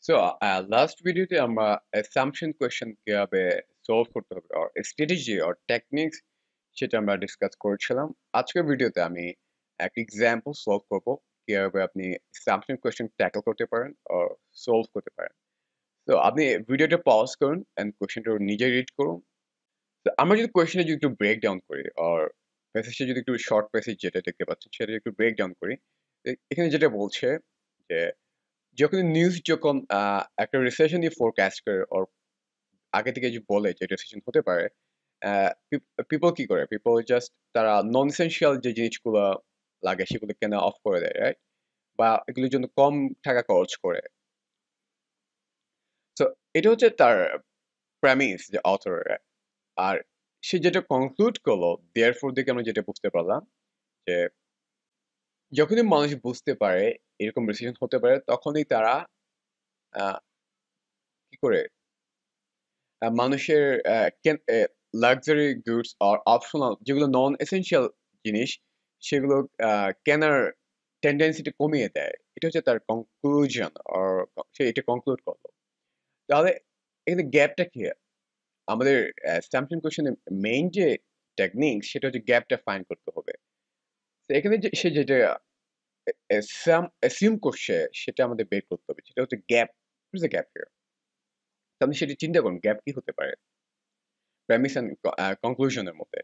So last ভিডিওতে আমরা assumption question কিভাবে সলভ করতে হবে আর স্ট্র্যাটেজি আর টেকনিক্স সেটা আমরা ডিসকাস করেছিলাম। আজকের ভিডিওতে আমি একটা এক্সাম্পল সলভ করব কিভাবে আপনি অ্যাসাম্পশন কোয়েশ্চেন ট্যাকল করতে পারেন আর সলভ করতে পারেন। তো আপনি ভিডিওটা পজ করুন এন্ড কোয়েশ্চেনটা নিজে রিড করুন। তো আমরা যদি কোয়েশ্চেনটা যদি একটু ব্রেক ডাউন করি আর প্যাসেজটা যদি একটু শর্ট প্যাসেজ যেটা দেখতে পাচ্ছেন সেটা একটু ব্রেক ডাউন করি। এখানে যেটা বলছে যে যখন নিউজ যখন একটা রিসেশন নিয়ে ফোরকাস্ট করে ওর আগে থেকে যে বলে যে রিসেশন হতে পারে, পিপল কি করে? পিপল জাস্ট তারা নন এসেনশিয়াল যে জিনিসগুলো লাগে সেগুলো কেনা অফ করে দেয়, রাইট? বা এগুলোর জন্য কম টাকা খরচ করে। সো এটা হচ্ছে তার প্রেমিস যে অথরের। আর সে যেটা কনক্লুড করলো দেয়ারফোর দিকে আমরা যেটা বুঝতে পারলাম যে যখনই মানুষ বুঝতে পারে এরকম রিসেশন হতে পারে তখনই তারা আহ, কি করে মানুষের লাক্সারি গুডস আর অপশনাল যেগুলো নন এসেনশিয়াল জিনিস সেগুলো কেনার টেন্ডেন্সিটা কমিয়ে দেয়। এটা হচ্ছে তার কনক্লুশন আর সে এটা কনক্লুড করলো। তাহলে এখানে গ্যাপটা কি? আমাদের স্যাম্পলিং কোশ্চেনের মেইন যে টেকনিক সেটা হচ্ছে গ্যাপটা ফাইন্ড করতে হবে। তো এখানে যে সে যেটা অ্যাসিউম করছে সেটা আমাদের বের করতে হবে। সেটা হচ্ছে gap. What is the gap here? আপনি সেটা চিন্তা করুন গ্যাপ কি হতে পারে প্রেমিস এন্ড কনক্লুশনের মধ্যে।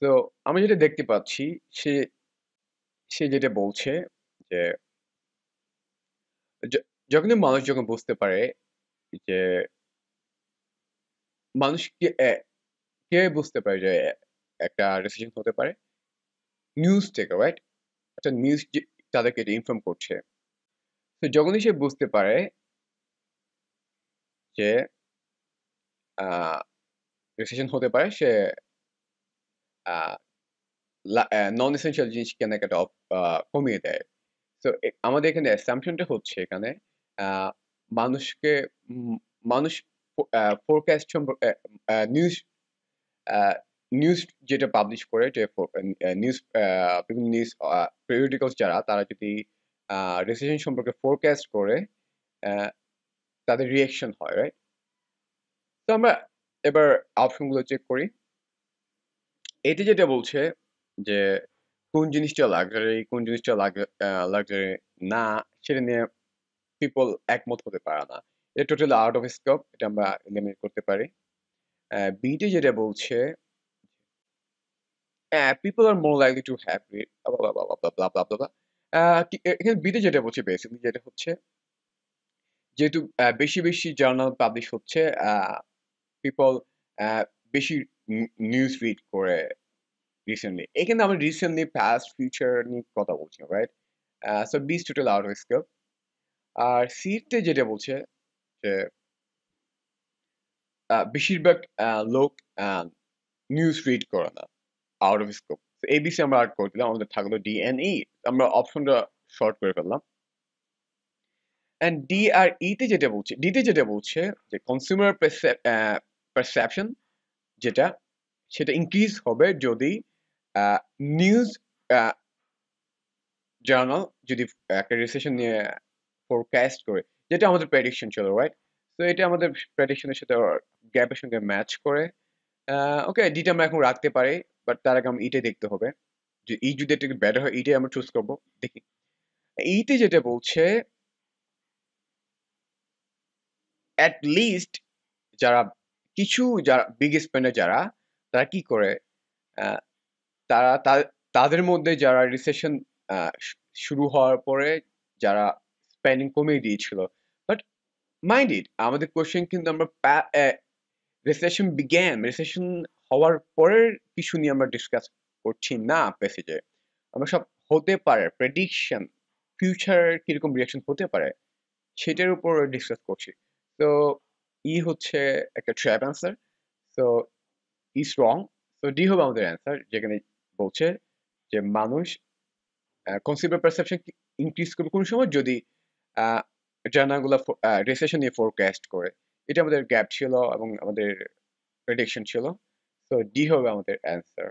তো আমি যেটা দেখতে পাচ্ছি সে সে যেটা বলছে যে যখনই মানুষ যখন বুঝতে পারে যে মানুষ কে বুঝতে পারে যে একটা ডিসিশন হতে পারে নিউজ থেকে, রাইট? একটা নিউজ তাদেরকে এটা ইনফর্ম করছে। তো যখনই সে বুঝতে পারে যে ডিসিশন হতে পারে সে নন এসেনশিয়াল জিনিস কেনাকাটা কমিয়ে দেয়। তো আমাদের এখানে অ্যাসাম্পশনটা হচ্ছে এখানে আহ, মানুষকে উম, মানুষ ফোরকাস্ট সম্পর্কে নিউজ নিউজ যেটা পাবলিশ করে যে নিউজ বিভিন্ন নিউজ পেরিওডিক্যালস যারা তারা যদি রিসেশন সম্পর্কে ফোরকাস্ট করে আহ, তাদের রিয়াকশন হয়, রাইট? তো আমরা এবার অপশনগুলো চেক করি। এতে যেটা বলছে যে কোন জিনিসটা লাক্সারি কোন জিনিসটা লাক্সারি না সেটা নিয়ে পিপল একমত হতে পারে না। এটা টোটালি আউট অফ স্কোপ, এটা আমরা এলিমিনেট করতে পারি। বিটি যেটা বলছে people are more likely to happy এখানে বিতে যেটা বলছে বেসিক্যালি যেটা হচ্ছে যেহেতু বেশি বেশি জার্নাল পাবলিশ হচ্ছে পিপল বেশি নিউজ রিড করে রিসেন্টলি। এখানে আমরা রিসেন্টলি পাস্ট ফিউচার নিয়ে কথা বলছি, রাইট? সো বিস টোটাল আউট অফ স্কোপ। আর সিতে যেটা বলছে যে বেশিরভাগ লোক নিউজ রিড করে না, আউট অফ স্কোপ। এবিসি আমরা আর্ট করে দিলাম, আমাদের থাকলো ডি এন্ড ই। আমরা অপশনটা শর্ট করে ফেললাম। অ্যান্ড ডি আর ইতে যেটা বলছে ডিতে যেটা বলছে যে কনজিউমার পারসেপশন যেটা সেটা ইনক্রিজ হবে যদি নিউজ জার্নাল যদি একটা রিসেশন নিয়ে ফোরকাস্ট করে, যেটা আমাদের প্রেডিকশন ছিল, রাইট? তো এটা আমাদের প্রেডিকশনের সাথে গ্যাপের সঙ্গে ম্যাচ করে। ওকে, ডিটা আমরা এখন রাখতে পারি, বাট তার আগে আমি ইটে দেখতে হবে যে ই যদি একটু বেটার হয় ইটে আমরা চুজ করবো। দেখি ইতে যেটা বলছে অ্যাট লিস্ট যারা যারা বিগ স্পেন্ডার যারা তারা কি করে আহ, তারা তাদের মধ্যে যারা রিসেশন শুরু হওয়ার পরে যারা স্পেন্ডিং কমিয়ে দিয়েছিল। বাট মাইন্ড ইট আমাদের কোশ্চেন কিন্তু আমরা রিসেশন হওয়ার পরের কিছু নিয়ে আমরা ডিসকাস করছি না প্যাসেজে। আমরা সব হতে পারে প্রেডিকশন, ফিউচার কিরকম রিয়াকশন হতে পারে সেটার উপর ডিসকাস করছি। তো ই হচ্ছে একটা trap answer. So is wrong. So D হবে আমাদের অ্যান্সার, যেখানে বলছে যে মানুষ কনজিউমার পারসেপশন ইনক্রিজ করবে কোন সময় যদি জার্নালগুলো রিসেশন নিয়ে ফোরকাস্ট করে। এটা আমাদের গ্যাপ ছিল এবং আমাদের প্রেডিকশন ছিল। সো ডি হবে আমাদের অ্যান্সার।